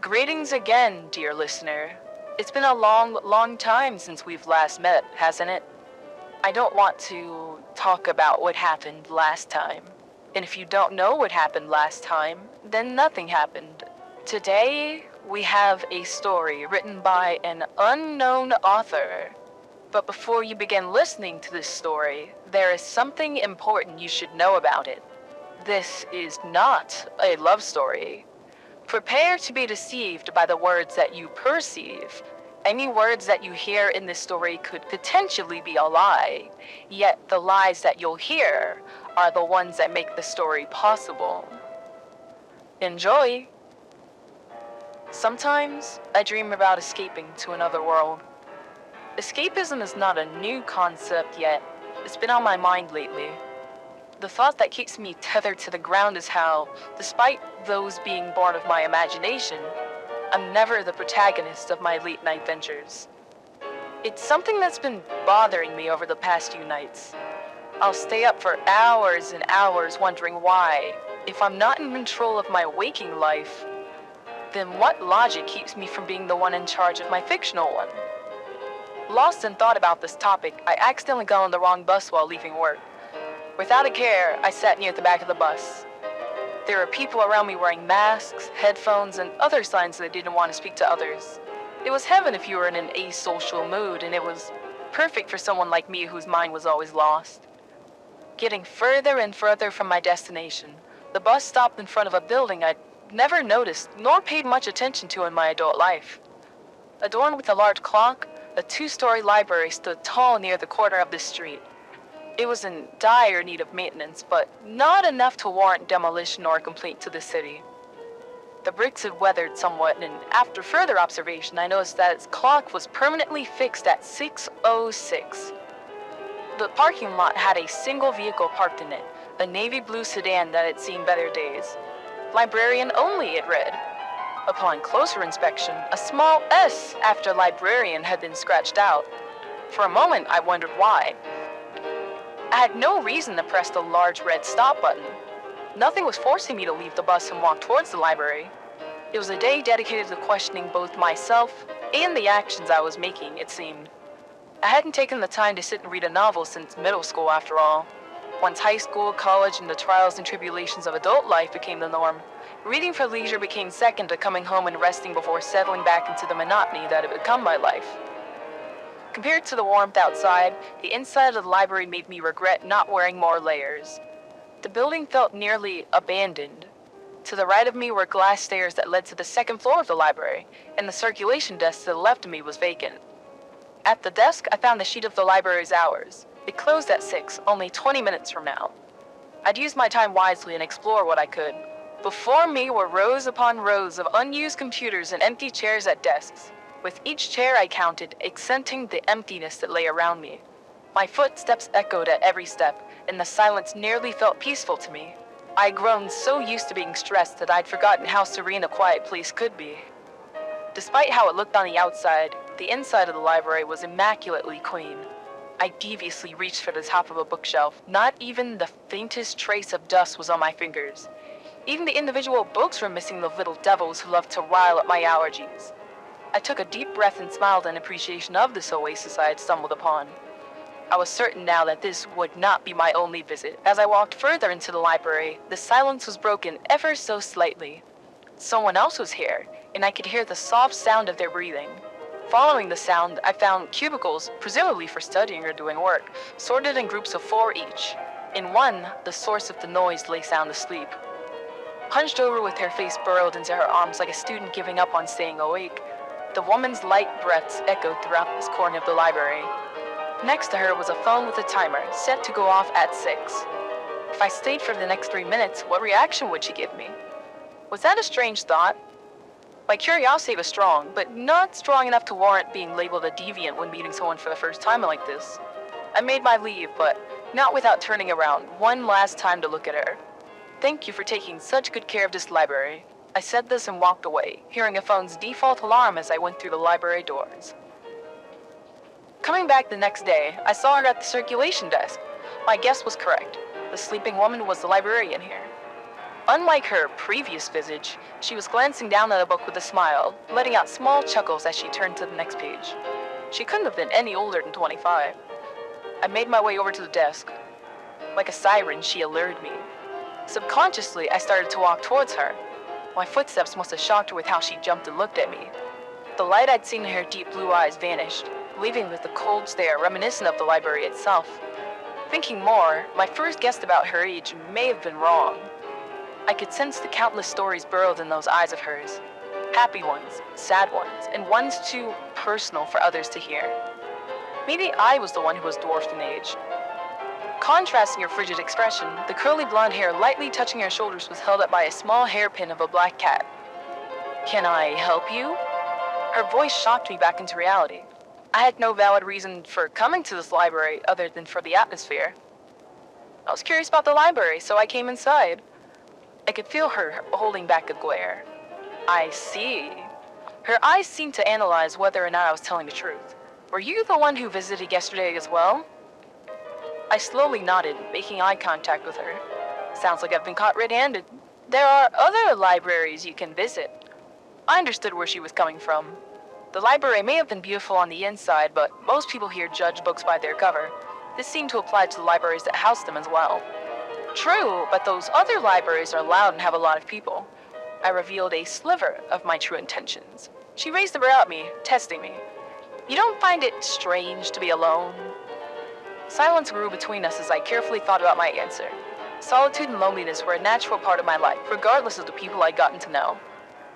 Greetings again, dear listener. It's been a long time since we've last met, hasn't it? I don't want to talk about what happened last time. And if you don't know what happened last time, then nothing happened. Today, we have a story written by an unknown author. But before you begin listening to this story, there is something important you should know about it. This is not a love story. Prepare to be deceived by the words that you perceive. Any words that you hear in this story could potentially be a lie, yet the lies that you'll hear are the ones that make the story possible. Enjoy! Sometimes I dream about escaping to another world. Escapism is not a new concept yet. It's been on my mind lately. The thought that keeps me tethered to the ground is how, despite those being born of my imagination, I'm never the protagonist of my late-night ventures. It's something that's been bothering me over the past few nights. I'll stay up for hours and hours wondering why, if I'm not in control of my waking life, then what logic keeps me from being the one in charge of my fictional one? Lost in thought about this topic, I accidentally got on the wrong bus while leaving work. Without a care, I sat near the back of the bus. There were people around me wearing masks, headphones, and other signs that they didn't want to speak to others. It was heaven if you were in an asocial mood, and it was perfect for someone like me whose mind was always lost. Getting further and further from my destination, the bus stopped in front of a building I'd never noticed nor paid much attention to in my adult life. Adorned with a large clock, a 2-story library stood tall near the corner of the street. It was in dire need of maintenance, but not enough to warrant demolition or complaint to the city. The bricks had weathered somewhat, and after further observation, I noticed that its clock was permanently fixed at 6:06. The parking lot had a single vehicle parked in it, a navy blue sedan that had seen better days. Librarian only, it read. Upon closer inspection, a small S after librarian had been scratched out. For a moment, I wondered why. I had no reason to press the large red stop button. Nothing was forcing me to leave the bus and walk towards the library. It was a day dedicated to questioning both myself and the actions I was making, it seemed. I hadn't taken the time to sit and read a novel since middle school, after all. Once high school, college, and the trials and tribulations of adult life became the norm, reading for leisure became second to coming home and resting before settling back into the monotony that had become my life. Compared to the warmth outside, the inside of the library made me regret not wearing more layers. The building felt nearly abandoned. To the right of me were glass stairs that led to the second floor of the library, and the circulation desk to the left of me was vacant. At the desk, I found the sheet of the library's hours. It closed at 6, only 20 minutes from now. I'd use my time wisely and explore what I could. Before me were rows upon rows of unused computers and empty chairs at desks. With each chair I counted, accenting the emptiness that lay around me. My footsteps echoed at every step, and the silence nearly felt peaceful to me. I had grown so used to being stressed that I'd forgotten how serene a quiet place could be. Despite how it looked on the outside, the inside of the library was immaculately clean. I deviously reached for the top of a bookshelf. Not even the faintest trace of dust was on my fingers. Even the individual books were missing the little devils who loved to rile up my allergies. I took a deep breath and smiled in appreciation of this oasis I had stumbled upon. I was certain now that this would not be my only visit. As I walked further into the library, the silence was broken ever so slightly. Someone else was here, and I could hear the soft sound of their breathing. Following the sound, I found cubicles, presumably for studying or doing work, sorted in groups of 4 each. In one, the source of the noise lay sound asleep. Hunched over with her face burrowed into her arms like a student giving up on staying awake, the woman's light breaths echoed throughout this corner of the library. Next to her was a phone with a timer, set to go off at 6. If I stayed for the next 3 minutes, what reaction would she give me? Was that a strange thought? My curiosity was strong, but not strong enough to warrant being labeled a deviant when meeting someone for the first time like this. I made my leave, but not without turning around one last time to look at her. Thank you for taking such good care of this library. I said this and walked away, hearing a phone's default alarm as I went through the library doors. Coming back the next day, I saw her at the circulation desk. My guess was correct. The sleeping woman was the librarian here. Unlike her previous visage, she was glancing down at a book with a smile, letting out small chuckles as she turned to the next page. She couldn't have been any older than 25. I made my way over to the desk. Like a siren, she allured me. Subconsciously, I started to walk towards her. My footsteps must have shocked her with how she jumped and looked at me. The light I'd seen in her deep blue eyes vanished, leaving me with a cold stare reminiscent of the library itself. Thinking more, my first guess about her age may have been wrong. I could sense the countless stories burrowed in those eyes of hers. Happy ones, sad ones, and ones too personal for others to hear. Maybe I was the one who was dwarfed in age. Contrasting her frigid expression, the curly blonde hair lightly touching her shoulders was held up by a small hairpin of a black cat. "Can I help you?" Her voice shocked me back into reality. I had no valid reason for coming to this library other than for the atmosphere. I was curious about the library, so I came inside. I could feel her holding back a glare. I see. Her eyes seemed to analyze whether or not I was telling the truth. Were you the one who visited yesterday as well? I slowly nodded, making eye contact with her. Sounds like I've been caught red-handed. There are other libraries you can visit. I understood where she was coming from. The library may have been beautiful on the inside, but most people here judge books by their cover. This seemed to apply to the libraries that housed them as well. True, but those other libraries are loud and have a lot of people. I revealed a sliver of my true intentions. She raised the brow at me, testing me. You don't find it strange to be alone? Silence grew between us as I carefully thought about my answer. Solitude and loneliness were a natural part of my life, regardless of the people I'd gotten to know.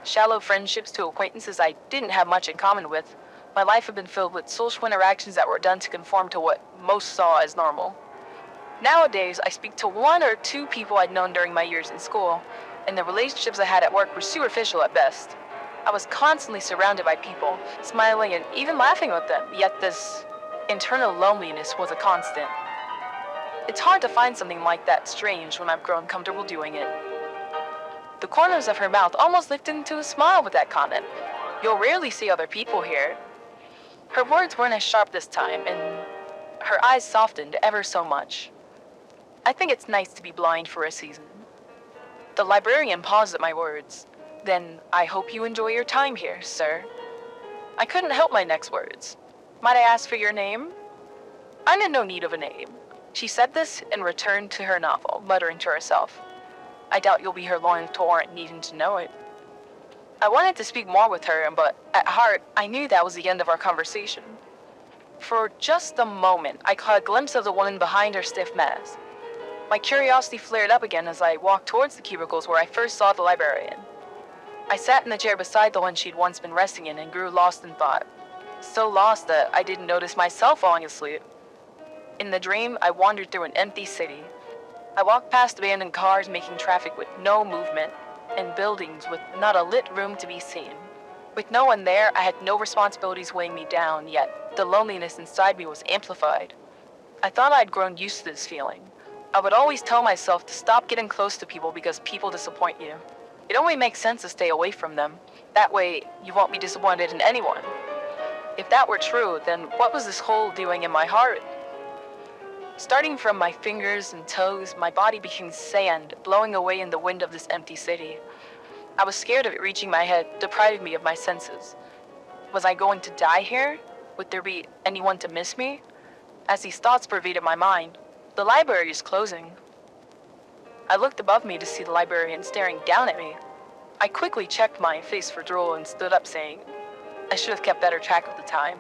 Shallow friendships to acquaintances I didn't have much in common with. My life had been filled with social interactions that were done to conform to what most saw as normal. Nowadays, I speak to one or two people I'd known during my years in school, and the relationships I had at work were superficial at best. I was constantly surrounded by people, smiling and even laughing with them, yet this internal loneliness was a constant. It's hard to find something like that strange when I've grown comfortable doing it. The corners of her mouth almost lifted into a smile with that comment. You'll rarely see other people here. Her words weren't as sharp this time, and her eyes softened ever so much. I think it's nice to be blind for a season. The librarian paused at my words. Then, I hope you enjoy your time here, sir. I couldn't help my next words. Might I ask for your name? I'm in no need of a name. She said this and returned to her novel, muttering to herself. I doubt you'll be her loyal to warrant needing to know it. I wanted to speak more with her, but at heart, I knew that was the end of our conversation. For just a moment, I caught a glimpse of the woman behind her stiff mask. My curiosity flared up again as I walked towards the cubicles where I first saw the librarian. I sat in the chair beside the one she'd once been resting in and grew lost in thought. So lost that I didn't notice myself falling asleep. In the dream, I wandered through an empty city. I walked past abandoned cars making traffic with no movement, and buildings with not a lit room to be seen. With no one there, I had no responsibilities weighing me down, yet the loneliness inside me was amplified. I thought I'd grown used to this feeling. I would always tell myself to stop getting close to people because people disappoint you. It only makes sense to stay away from them. That way, you won't be disappointed in anyone. If that were true, then what was this hole doing in my heart? Starting from my fingers and toes, my body became sand, blowing away in the wind of this empty city. I was scared of it reaching my head, depriving me of my senses. Was I going to die here? Would there be anyone to miss me? As these thoughts pervaded my mind, the library is closing. I looked above me to see the librarian staring down at me. I quickly checked my face for drool and stood up saying, I should have kept better track of the time.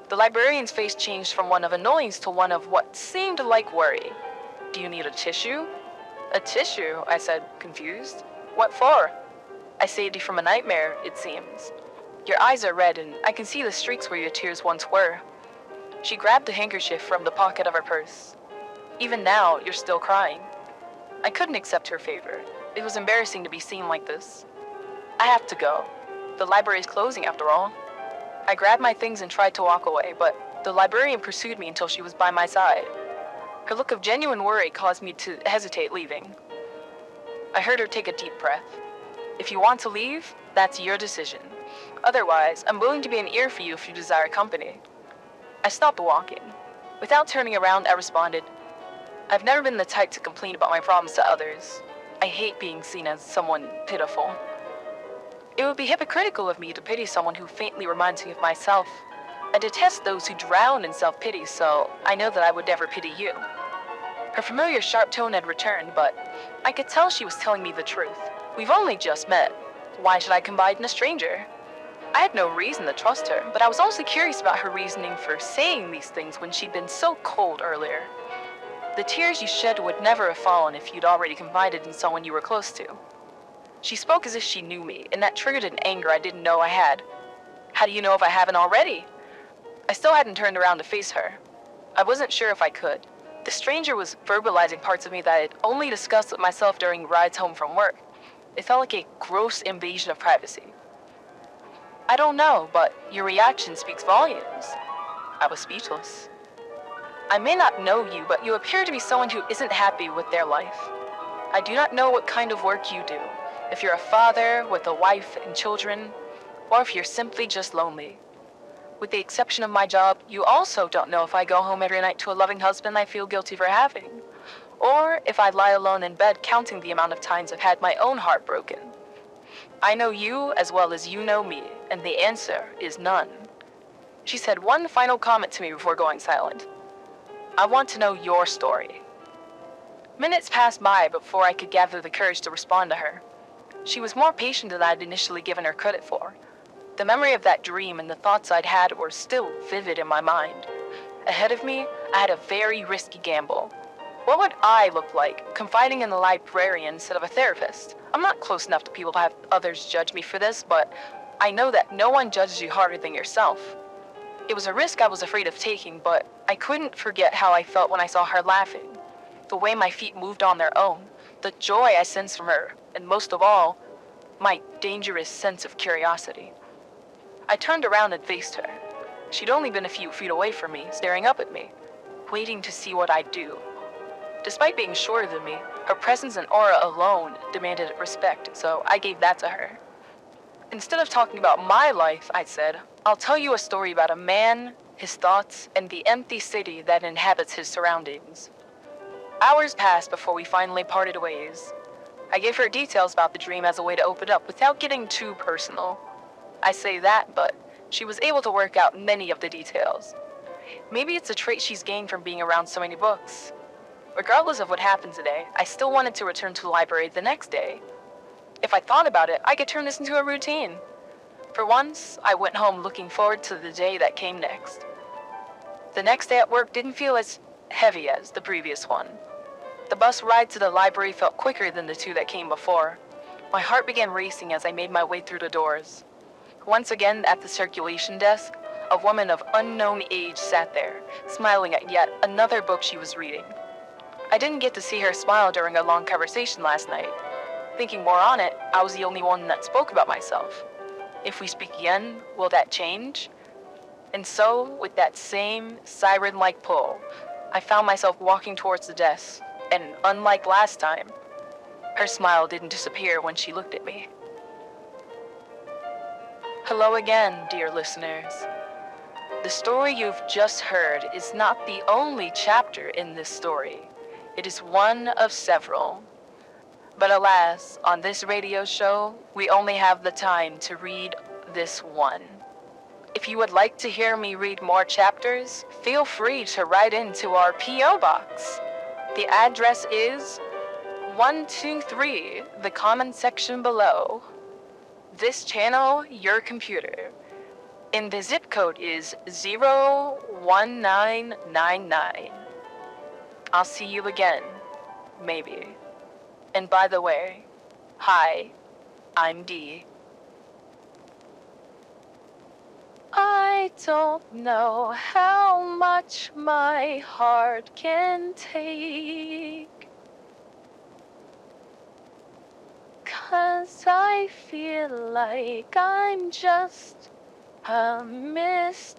The librarian's face changed from one of annoyance to one of what seemed like worry. Do you need a tissue? A tissue, I said, confused. What for? I saved you from a nightmare, it seems. Your eyes are red and I can see the streaks where your tears once were. She grabbed a handkerchief from the pocket of her purse. Even now, you're still crying. I couldn't accept her favor. It was embarrassing to be seen like this. I have to go. The library is closing after all. I grabbed my things and tried to walk away, but the librarian pursued me until she was by my side. Her look of genuine worry caused me to hesitate leaving. I heard her take a deep breath. If you want to leave, that's your decision. Otherwise, I'm willing to be an ear for you if you desire company. I stopped walking. Without turning around, I responded, I've never been the type to complain about my problems to others. I hate being seen as someone pitiful. It would be hypocritical of me to pity someone who faintly reminds me of myself. I detest those who drown in self-pity, so I know that I would never pity you. Her familiar sharp tone had returned, but I could tell she was telling me the truth. We've only just met. Why should I confide in a stranger? I had no reason to trust her, but I was also curious about her reasoning for saying these things when she'd been so cold earlier. The tears you shed would never have fallen if you'd already confided in someone you were close to. She spoke as if she knew me, and that triggered an anger I didn't know I had. How do you know if I haven't already? I still hadn't turned around to face her. I wasn't sure if I could. The stranger was verbalizing parts of me that I had only discussed with myself during rides home from work. It felt like a gross invasion of privacy. I don't know, but your reaction speaks volumes. I was speechless. I may not know you, but you appear to be someone who isn't happy with their life. I do not know what kind of work you do, if you're a father with a wife and children, or if you're simply just lonely. With the exception of my job, you also don't know if I go home every night to a loving husband I feel guilty for having, or if I lie alone in bed counting the amount of times I've had my own heart broken. I know you as well as you know me, and the answer is none. She said one final comment to me before going silent. I want to know your story. Minutes passed by before I could gather the courage to respond to her. She was more patient than I'd initially given her credit for. The memory of that dream and the thoughts I'd had were still vivid in my mind. Ahead of me, I had a very risky gamble. What would I look like, confiding in the librarian instead of a therapist? I'm not close enough to people to have others judge me for this, but I know that no one judges you harder than yourself. It was a risk I was afraid of taking, but I couldn't forget how I felt when I saw her laughing. The way my feet moved on their own, the joy I sensed from her, and most of all, my dangerous sense of curiosity. I turned around and faced her. She'd only been a few feet away from me, staring up at me, waiting to see what I'd do. Despite being shorter than me, her presence and aura alone demanded respect, so I gave that to her. Instead of talking about my life, I said, I'll tell you a story about a man, his thoughts, and the empty city that inhabits his surroundings. Hours passed before we finally parted ways. I gave her details about the dream as a way to open up without getting too personal. I say that, but she was able to work out many of the details. Maybe it's a trait she's gained from being around so many books. Regardless of what happened today, I still wanted to return to the library the next day. If I thought about it, I could turn this into a routine. For once, I went home looking forward to the day that came next. The next day at work didn't feel as heavy as the previous one. The bus ride to the library felt quicker than the two that came before. My heart began racing as I made my way through the doors. Once again, at the circulation desk, a woman of unknown age sat there, smiling at yet another book she was reading. I didn't get to see her smile during a long conversation last night. Thinking more on it, I was the only one that spoke about myself. If we speak again, will that change? And so, with that same siren-like pull, I found myself walking towards the desk, and unlike last time, her smile didn't disappear when she looked at me. Hello again, dear listeners. The story you've just heard is not the only chapter in this story. It is one of several. But alas, on this radio show, we only have the time to read this one. If you would like to hear me read more chapters, feel free to write into our P.O. box. The address is 123, the comment section below. This channel, your computer. And the zip code is 01999. I'll see you again. Maybe. And by the way, hi, I'm Dee. I don't know how much my heart can take, 'cause I feel like I'm just a mistake.